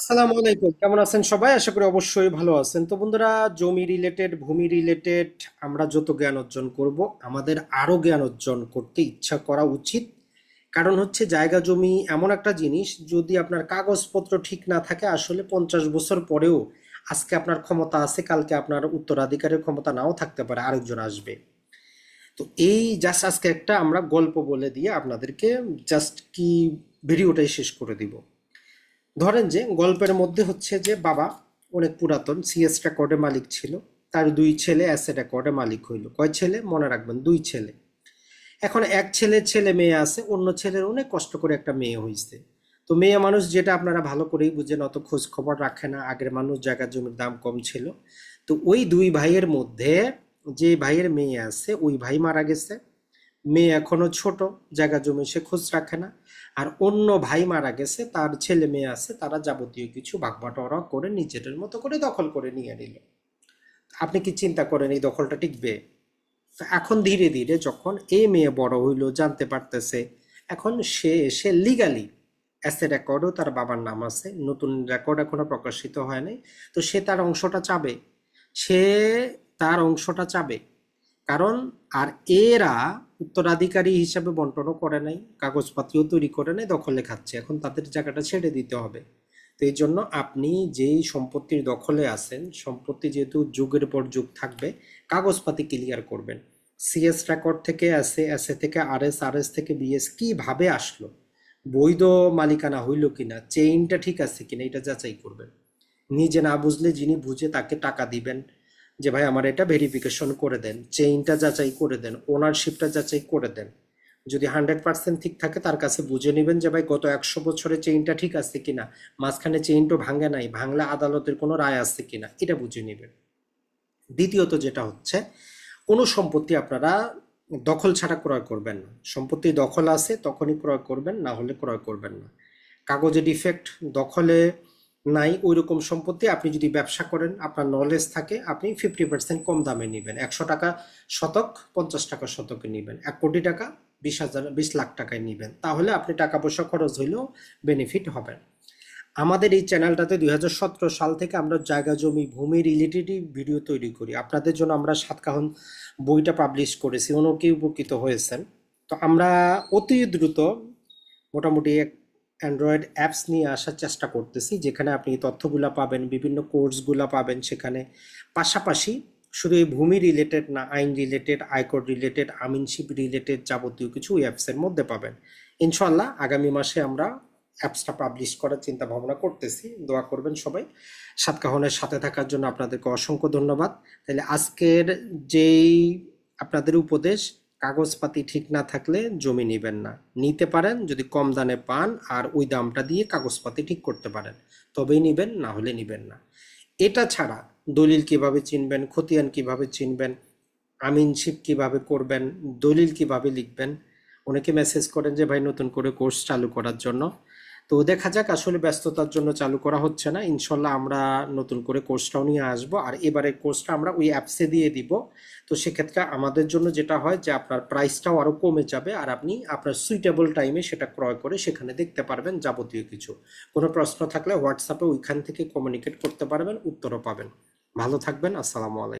আসসালামু আলাইকুম, কেমন আছেন সবাই? আশা করি অবশ্যই ভালো আছেন। তো বন্ধুরা, জমি রিলেটেড, ভূমি রিলেটেড আমরা যত জ্ঞান অর্জন করব, আমাদের আরো জ্ঞান অর্জন করতে ইচ্ছা করা উচিত। কারণ হচ্ছে জায়গা জমি এমন একটা জিনিস, যদি আপনার কাগজপত্র ঠিক না থাকে, আসলে 50 বছর পরেও আজকে আপনার ক্ষমতা আছে, কালকে আপনার উত্তরাধিকারের ক্ষমতা নাও থাকতে পারে, আরেকজন আসবে। তো এই জাস্ট আজকে একটা আমরা গল্প বলে দিয়ে আপনাদেরকে জাস্ট কি ভিডিওটাই শেষ করে দিব। ধরেন যে গল্পের মধ্যে হচ্ছে যে বাবা অনেক পুরাতন সিএস রেকর্ডে মালিক ছিল। তার দুই ছেলে অ্যাসেট রেকর্ডে মালিক হইল। কয় ছেলে মনে রাখবেন? দুই ছেলে। এখন এক ছেলের ছেলে মেয়ে আছে, অন্য ছেলের অনেক কষ্ট করে একটা মেয়ে হয়েছে। তো মেয়ে মানুষ, যেটা আপনারা ভালো করেই বুঝেন, অত খোঁজ খবর রাখে না। আগের মানুষ, জায়গা জমির দাম কম ছিল। তো ওই দুই ভাইয়ের মধ্যে যে ভাইয়ের মেয়ে আছে, ওই ভাই মারা গেছে। মেয়ে এখনো ছোট, জায়গা জমি সে খোঁজ রাখে না। আর অন্য ভাই মারা গেছে, তার ছেলে মেয়ে আছে, তারা যাবতীয় কিছু ভাগবাটোয়ারা করে নিজেদের মতো করে দখল করে নিয়ে নিল। আপনি কি চিন্তা করেন এই দখলটা টিকবে? তো এখন ধীরে ধীরে যখন এই মেয়ে বড় হইল, জানতে পারতেছে, এখন সে এসে লিগালি অ্যাসেট রেকর্ডও তার বাবার নাম আছে, নতুন রেকর্ড এখনো প্রকাশিত হয় নাই। তো সে তার অংশটা চাবে। সে তার অংশটা চাবে। কারণ আর এরা উত্তরাধিকারী হিসাবে বন্টনও করে নাই, কাগজপত্রও তৈরি করে নাই, দখলে খাচ্ছে। এখন তাদের জায়গাটা ছেড়ে দিতে হবে। তো এই জন্য আপনি যেই সম্পত্তির দখলে আছেন, সম্পত্তি যেহেতু যুগের পর যুগ থাকবে, কাগজপাতি ক্লিয়ার করবেন। সিএস রেকর্ড থেকে এসএ, এসএ থেকে আরএস, আরএস থেকে বিএস কিভাবে আসলো, বৈধ মালিকানা হইল কিনা, চেইনটা ঠিক আছে কিনা, এটা যাচাই করবেন। নিজে না বুঝলে যিনি বুঝে তাকে টাকা দিবেন, যে ভাই আমার এটা ভেরিফিকেশন করে দেন, চেইনটা যাচাই করে দেন, ওনারশিপটা যাচাই করে দেন। যদি 100% ঠিক থাকে, তার কাছে বুঝে নেবেন যে ভাই গত 100 বছরে চেইনটা ঠিক আছে কিনা, মাঝখানে চেইনটা ভাঙে নাই, ভাঙলে আদালতের কোনো রায় আছে কিনা, এটা বুঝে নেবেন। দ্বিতীয়ত যেটা হচ্ছে, কোনো সম্পত্তি আপনারা দখল ছাড়া ক্রয় করবেন না। সম্পত্তি দখল আছে তখনই ক্রয় করবেন, না হলে ক্রয় করবেন না। কাগজে ডিফেক্ট, দখলে নাই ওই রকম সম্পত্তি আপনি যদি ব্যবসা করেন, আপনার নলেজ থাকে, আপনি 50% কম দামে নেবেন। 100 টাকা শতক, 50 টাকা শতকে নেবেন। 1 কোটি টাকা 20,000, 20 লাখ টাকায় নেবেন, তাহলে আপনি টাকা পয়সা খরচ হইলেও বেনিফিট হবেন। আমাদের এই চ্যানেলটাতে 2017 সাল থেকে আমরা জায়গা জমি ভূমি রিলেটেড ভিডিও তৈরি করি। আপনাদের জন্য আমরা সাতকাহন বইটা পাবলিশ করেছি, অনেকেই উপকৃত হয়েছেন। তো আমরা অতি দ্রুত মোটামুটি এক অ্যান্ড্রয়েড অ্যাপস নিয়ে আসার চেষ্টা করতেছি, যেখানে আপনি এই তথ্যগুলা পাবেন, বিভিন্ন কোর্সগুলা পাবেন সেখানে। পাশাপাশি শুধু এই ভূমি রিলেটেড না, আইন রিলেটেড, আয়কর রিলেটেড, আমিনশিপ রিলেটেড যাবতীয় কিছু ওই অ্যাপসের মধ্যে পাবেন। ইনশাল্লাহ আগামী মাসে আমরা অ্যাপসটা পাবলিশ করার চিন্তা ভাবনা করতেছি। দোয়া করবেন সবাই। সাতকাহনের সাথে থাকার জন্য আপনাদেরকে অসংখ্য ধন্যবাদ। তাহলে আজকের যেই আপনাদের উপদেশ, কাগজপাতি ঠিক না থাকলে জমি নেবেন না। নিতে পারেন যদি কম দামে পান, আর ওই দামটা দিয়ে কাগজপাতি ঠিক করতে পারেন, তবেই নিবেন, না হলে নিবেন না। এটা ছাড়া দলিল কিভাবে চিনবেন, খতিয়ান কিভাবে চিনবেন, আমিনশিপ কিভাবে করবেন, দলিল কিভাবে লিখবেন, অনেকে মেসেজ করেন যে ভাই নতুন করে কোর্স চালু করার জন্য। তো দেখা যাক, আসলে ব্যস্ততার জন্য চালু করা হচ্ছে না। ইনশাল্লাহ আমরা নতুন করে কোর্সটাও নিয়ে আসবো, আর এবারের কোর্সটা আমরা ওই অ্যাপসে দিয়ে দিব। তো সেক্ষেত্রে আমাদের জন্য যেটা হয় যে আপনার প্রাইসটাও আরো কমে যাবে, আর আপনি আপনার সুইটেবল টাইমে সেটা ক্রয় করে সেখানে দেখতে পারবেন যাবতীয় কিছু। কোনো প্রশ্ন থাকলে হোয়াটসঅ্যাপে ওইখান থেকে কমিউনিকেট করতে পারবেন, উত্তরও পাবেন। ভালো থাকবেন। আসসালামু আলাইকুম।